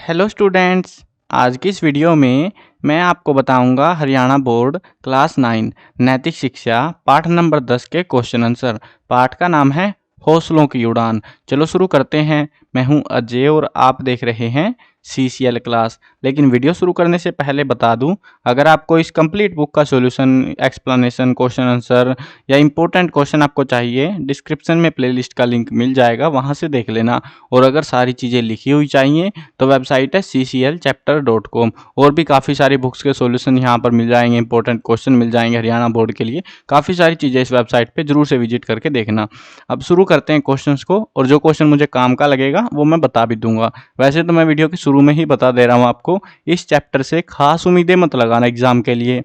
Hello students. आज की इस वीडियो में मैं आपको बताऊंगा हरियाणा बोर्ड क्लास 9 नैतिक शिक्षा पाठ नंबर 10 के क्वेश्चन आंसर। पाठ का नाम है हौसलों की उड़ान। चलो शुरू करते हैं। मैं हूं अजय और आप देख रहे हैं CCL क्लास। लेकिन वीडियो शुरू करने से पहले बता दूं, अगर आपको इस कंप्लीट बुक का सॉल्यूशन, एक्सप्लेनेशन, क्वेश्चन आंसर या इंपॉर्टेंट क्वेश्चन आपको चाहिए, डिस्क्रिप्शन में प्लेलिस्ट का लिंक मिल जाएगा, वहां से देख लेना। और अगर सारी चीज़ें लिखी हुई चाहिए तो वेबसाइट है cclchapter.com। और भी काफ़ी सारी बुक्स के सॉल्यूशन यहाँ पर मिल जाएंगे, इंपॉर्टेंट क्वेश्चन मिल जाएंगे हरियाणा बोर्ड के लिए। काफ़ी सारी चीज़ें इस वेबसाइट पे जरूर से विजिट करके देखना। अब शुरू करते हैं क्वेश्चंस को, और जो क्वेश्चन मुझे काम का लगेगा वो मैं बता भी दूंगा। वैसे तो मैं वीडियो के शुरू में ही बता दे रहा हूँ आपको, इस चैप्टर से खास उम्मीदें मत लगाना एग्जाम के लिए।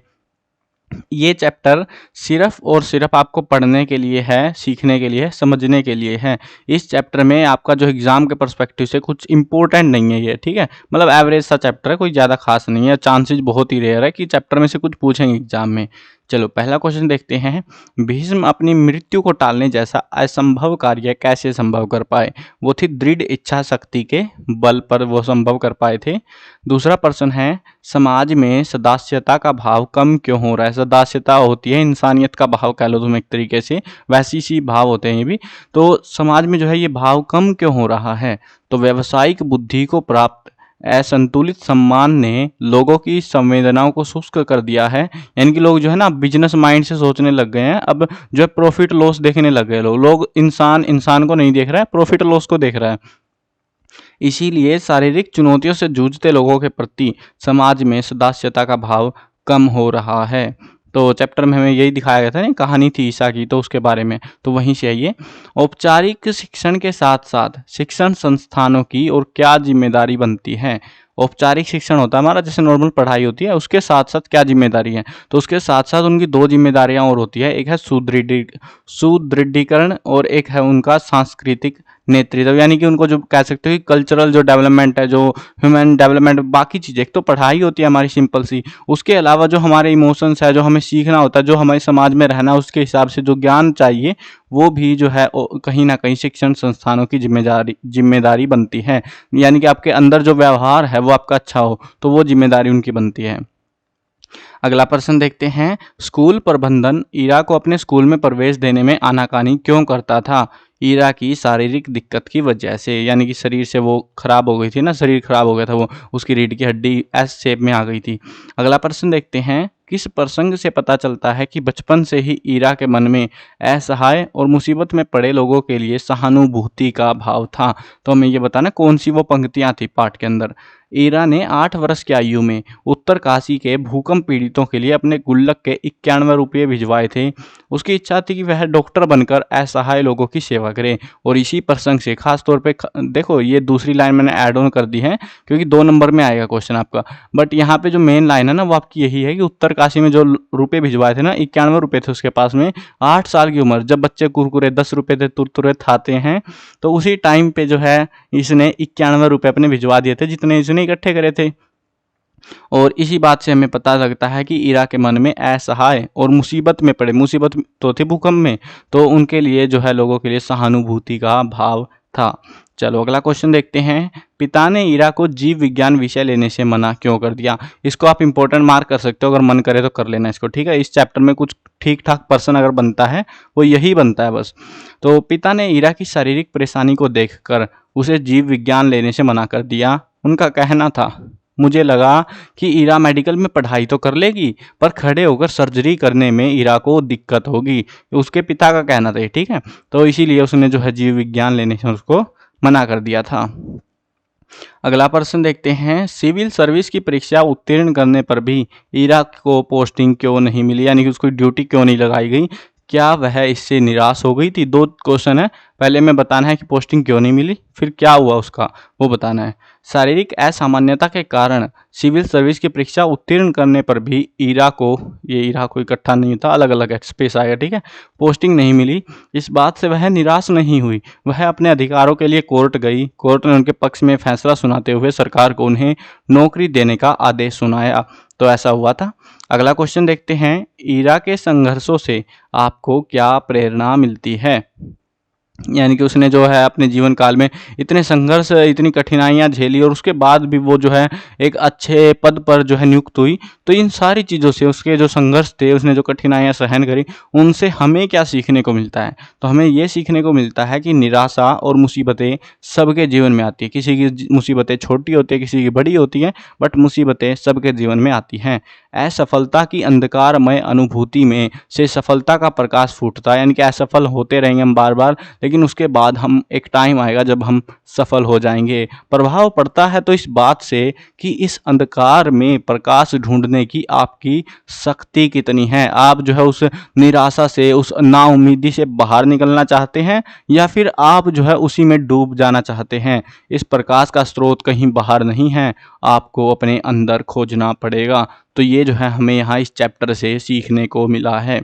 ये चैप्टर सिर्फ और सिर्फ आपको पढ़ने के लिए है, सीखने के लिए, समझने के लिए है। इस चैप्टर में आपका जो एग्जाम के पर्सपेक्टिव से कुछ इंपॉर्टेंट नहीं है ये, ठीक है। मतलब एवरेज सा चैप्टर है, कोई ज़्यादा खास नहीं है। चांसेस बहुत ही रेयर है कि चैप्टर में से कुछ पूछेंगे एग्जाम में। चलो पहला क्वेश्चन देखते हैं। भीष्म अपनी मृत्यु को टालने जैसा असंभव कार्य कैसे संभव कर पाए? वो थी दृढ़ इच्छा शक्ति के बल पर वो संभव कर पाए थे। दूसरा प्रश्न है, समाज में सदास्यता का भाव कम क्यों हो रहा है? सदास्यता होती है इंसानियत का भाव, कह लो तुम एक तरीके से, वैसी सी भाव होते हैं ये भी। तो समाज में जो है ये भाव कम क्यों हो रहा है? तो व्यावसायिक बुद्धि को प्राप्त असंतुलित सम्मान ने लोगों की संवेदनाओं को शुष्क कर दिया है। यानी कि लोग जो है ना बिजनेस माइंड से सोचने लग गए हैं। अब जो है प्रॉफिट लॉस देखने लग गए लोग इंसान इंसान को नहीं देख रहा है, प्रॉफिट लॉस को देख रहा है। इसीलिए शारीरिक चुनौतियों से जूझते लोगों के प्रति समाज में सदास्यता का भाव कम हो रहा है। तो चैप्टर में हमें यही दिखाया गया था ना, कहानी थी ईसा की, तो उसके बारे में, तो वहीं से आइए। औपचारिक शिक्षण के साथ साथ शिक्षण संस्थानों की और क्या जिम्मेदारी बनती है? औपचारिक शिक्षण होता है हमारा, जैसे नॉर्मल पढ़ाई होती है, उसके साथ साथ क्या जिम्मेदारी है? तो उसके साथ साथ उनकी दो जिम्मेदारियां और होती है। एक है सुदृढ़ीकरण और एक है उनका सांस्कृतिक नेतृत्व। यानी कि उनको जो कह सकते हो कि कल्चरल जो डेवलपमेंट है, जो ह्यूमन डेवलपमेंट, बाकी चीज़ें। एक तो पढ़ाई होती है हमारी सिंपल सी, उसके अलावा जो हमारे इमोशंस है, जो हमें सीखना होता है, जो हमारे समाज में रहना है, उसके हिसाब से जो ज्ञान चाहिए वो भी जो है कहीं ना कहीं शिक्षण संस्थानों की जिम्मेदारी बनती है। यानी कि आपके अंदर जो व्यवहार है वो आपका अच्छा हो, तो वो जिम्मेदारी उनकी बनती है। अगला प्रश्न देखते हैं। स्कूल प्रबंधन ईरा को अपने स्कूल में प्रवेश देने में आनाकानी क्यों करता था? ईरा की शारीरिक दिक्कत की वजह से, यानी कि शरीर से वो खराब हो गई थी ना, शरीर खराब हो गया था, वो उसकी रीढ़ की हड्डी एस शेप में आ गई थी। अगला प्रश्न देखते हैं। किस प्रसंग से पता चलता है कि बचपन से ही ईरा के मन में असहाय और मुसीबत में पड़े लोगों के लिए सहानुभूति का भाव था? तो हमें ये बताना कौन सी वो पंक्तियां थी पाठ के अंदर। ईरा ने 8 वर्ष की आयु में उत्तरकाशी के भूकंप पीड़ितों के लिए अपने गुल्लक के 91 रुपये भिजवाए थे। उसकी इच्छा थी कि वह डॉक्टर बनकर असहाय लोगों की सेवा करे। और इसी प्रसंग से खास तौर पे देखो, ये दूसरी लाइन मैंने ऐड ऑन कर दी है क्योंकि 2 नंबर में आएगा क्वेश्चन आपका। बट यहाँ पे जो मेन लाइन है ना वो आपकी यही है कि उत्तरकाशी में जो रुपये भिजवाए थे ना, 91 रुपये थे उसके पास में। 8 साल की उम्र, जब बच्चे कुरकुरे 10 रुपये थे तुरतुरे खाते हैं, तो उसी टाइम पे जो है इसने 91 रुपये अपने भिजवा दिए थे, जितने इसने इकट्ठे करे थे। और इसी बात से हमें पता लगता है कि ईरा के मन में असहाय और मुसीबत में पड़े, मुसीबत तो थी भूकंप में, तो उनके लिए जो है लोगों के लिए सहानुभूति का भाव था। चलो अगला क्वेश्चन देखते हैं। पिता ने ईरा को जीव विज्ञान विषय लेने से मना क्यों कर दिया? इसको आप इंपॉर्टेंट मार्क कर सकते हो, अगर मन करे तो कर लेना इसको, ठीक है। इस चैप्टर में कुछ ठीक ठाक पर्सन अगर बनता है वो यही बनता है बस। तो पिता ने ईरा की शारीरिक परेशानी को देखकर उसे जीव विज्ञान लेने से मना कर दिया। उनका कहना था, मुझे लगा कि ईरा मेडिकल में पढ़ाई तो कर लेगी, पर खड़े होकर सर्जरी करने में ईरा को दिक्कत होगी। उसके पिता का कहना था, ठीक है। तो इसीलिए उसने जो है जीव विज्ञान लेने से उसको मना कर दिया था। अगला प्रश्न देखते हैं। सिविल सर्विस की परीक्षा उत्तीर्ण करने पर भी ईरा को पोस्टिंग क्यों नहीं मिली? यानी कि उसको ड्यूटी क्यों नहीं लगाई गई? क्या वह इससे निराश हो गई थी? 2 क्वेश्चन है, पहले में बताना है कि पोस्टिंग क्यों नहीं मिली, फिर क्या हुआ उसका वो बताना है। शारीरिक असामान्यता के कारण सिविल सर्विस की परीक्षा उत्तीर्ण करने पर भी ईरा को, ये ईरा को इकट्ठा नहीं था, अलग अलग स्पेस आएगा, ठीक है, पोस्टिंग नहीं मिली। इस बात से वह निराश नहीं हुई। वह अपने अधिकारों के लिए कोर्ट गई। कोर्ट ने उनके पक्ष में फैसला सुनाते हुए सरकार को उन्हें नौकरी देने का आदेश सुनाया। तो ऐसा हुआ था। अगला क्वेश्चन देखते हैं। ईरा के संघर्षों से आपको क्या प्रेरणा मिलती है? यानी कि उसने जो है अपने जीवन काल में इतने संघर्ष, इतनी कठिनाइयाँ झेली और उसके बाद भी वो जो है एक अच्छे पद पर जो है नियुक्त हुई। तो इन सारी चीज़ों से, उसके जो संघर्ष थे, उसने जो कठिनाइयाँ सहन करी, उनसे हमें क्या सीखने को मिलता है? तो हमें ये सीखने को मिलता है कि निराशा और मुसीबतें सबके जीवन में आती है। किसी की मुसीबतें छोटी होती है, किसी की बड़ी होती हैं, बट मुसीबतें सबके जीवन में आती हैं। असफलता की अंधकारमय अनुभूति में से सफलता का प्रकाश फूटता है, यानी कि असफल होते रहेंगे हम बार-बार, लेकिन उसके बाद हम एक टाइम आएगा जब हम सफल हो जाएंगे। प्रभाव पड़ता है तो इस बात से कि इस अंधकार में प्रकाश ढूंढने की आपकी शक्ति कितनी है। आप जो है उस निराशा से, उस नाउम्मीदी से बाहर निकलना चाहते हैं, या फिर आप जो है उसी में डूब जाना चाहते हैं। इस प्रकाश का स्रोत कहीं बाहर नहीं है, आपको अपने अंदर खोजना पड़ेगा। तो ये जो है हमें यहाँ इस चैप्टर से सीखने को मिला है,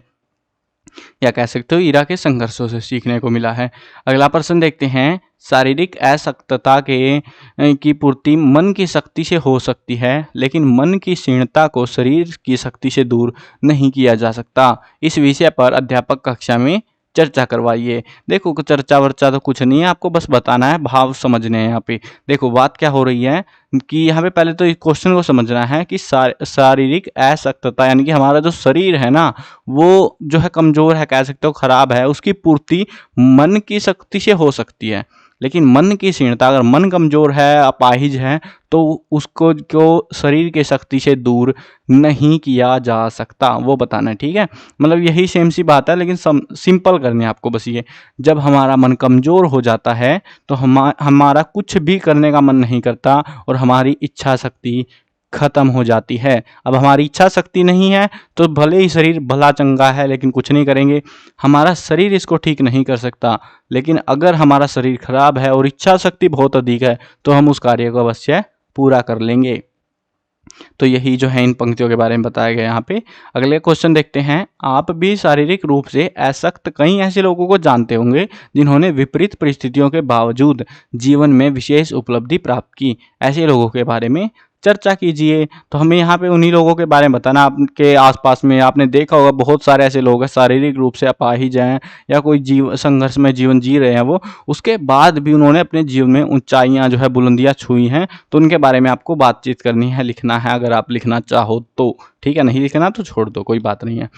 या कह सकते हो ईरा के संघर्षों से सीखने को मिला है। अगला प्रश्न देखते हैं। शारीरिक अशक्तता की पूर्ति मन की शक्ति से हो सकती है, लेकिन मन की क्षीणता को शरीर की शक्ति से दूर नहीं किया जा सकता। इस विषय पर अध्यापक कक्षा में चर्चा करवाइए। देखो चर्चा वर्चा तो कुछ नहीं है, आपको बस बताना है, भाव समझने हैं यहाँ पे। देखो बात क्या हो रही है कि यहाँ पे पहले तो इस क्वेश्चन को समझना है कि शारीरिक अशक्तता, यानी कि हमारा जो शरीर है ना, वो जो है कमज़ोर है, कह सकते हो खराब है, उसकी पूर्ति मन की शक्ति से हो सकती है। लेकिन मन की क्षीणता, अगर मन कमज़ोर है, अपाहिज है, तो उसको जो शरीर की शक्ति से दूर नहीं किया जा सकता, वो बताना है, ठीक है। मतलब यही सेम सी बात है, लेकिन सिंपल करनी है आपको बस ये। जब हमारा मन कमज़ोर हो जाता है तो हमारा कुछ भी करने का मन नहीं करता और हमारी इच्छा शक्ति खत्म हो जाती है। अब हमारी इच्छा शक्ति नहीं है तो भले ही शरीर भला चंगा है, लेकिन कुछ नहीं करेंगे, हमारा शरीर इसको ठीक नहीं कर सकता। लेकिन अगर हमारा शरीर खराब है और इच्छा शक्ति बहुत अधिक है तो हम उस कार्य को अवश्य पूरा कर लेंगे। तो यही जो है इन पंक्तियों के बारे में बताया गया यहाँ पे। अगले क्वेश्चन देखते हैं। आप भी शारीरिक रूप से अशक्त कई ऐसे लोगों को जानते होंगे जिन्होंने विपरीत परिस्थितियों के बावजूद जीवन में विशेष उपलब्धि प्राप्त की। ऐसे लोगों के बारे में चर्चा कीजिए। तो हमें यहाँ पे उन्हीं लोगों के बारे में बताना। आपके आसपास में आपने देखा होगा बहुत सारे ऐसे लोग हैं शारीरिक रूप से अपाहिज हैं, या कोई संघर्ष में जीवन जी रहे हैं, वो उसके बाद भी उन्होंने अपने जीवन में ऊंचाइयां जो है, बुलंदियां छुई हैं। तो उनके बारे में आपको बातचीत करनी है, लिखना है, अगर आप लिखना चाहो तो, ठीक है। नहीं लिखना तो छोड़ दो, कोई बात नहीं है।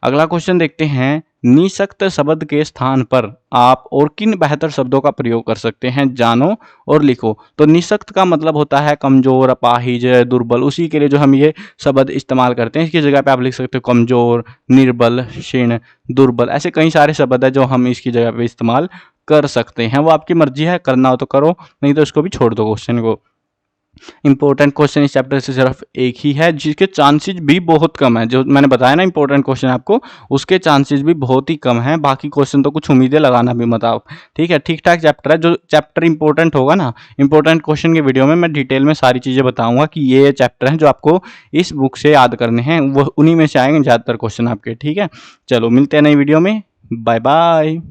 अगला क्वेश्चन देखते हैं। निःशक्त शब्द के स्थान पर आप और किन बेहतर शब्दों का प्रयोग कर सकते हैं, जानो और लिखो। तो निःशक्त का मतलब होता है कमजोर, अपाहिज, दुर्बल। उसी के लिए जो हम ये शब्द इस्तेमाल करते हैं। इसकी जगह पे आप लिख सकते हो कमजोर, निर्बल, क्षीण, दुर्बल। ऐसे कई सारे शब्द है जो हम इसकी जगह पे इस्तेमाल कर सकते हैं। वो आपकी मर्जी है, करना हो तो करो, नहीं तो इसको भी छोड़ दो क्वेश्चन को। इंपॉर्टेंट क्वेश्चन इस चैप्टर से सिर्फ एक ही है, जिसके चांसेस भी बहुत कम है। जो मैंने बताया ना इंपॉर्टेंट क्वेश्चन आपको, उसके चांसेस भी बहुत ही कम है। बाकी क्वेश्चन तो कुछ उम्मीदें लगाना भी मत आप, ठीक है। ठीक ठाक चैप्टर है। जो चैप्टर इंपॉर्टेंट होगा ना, इंपॉर्टेंट क्वेश्चन के वीडियो में मैं डिटेल में सारी चीज़ें बताऊंगा कि ये चैप्टर हैं जो आपको इस बुक से याद करने हैं। वो उन्हीं में से आएंगे ज़्यादातर क्वेश्चन आपके, ठीक है। चलो मिलते हैं नई वीडियो में, बाय बाय।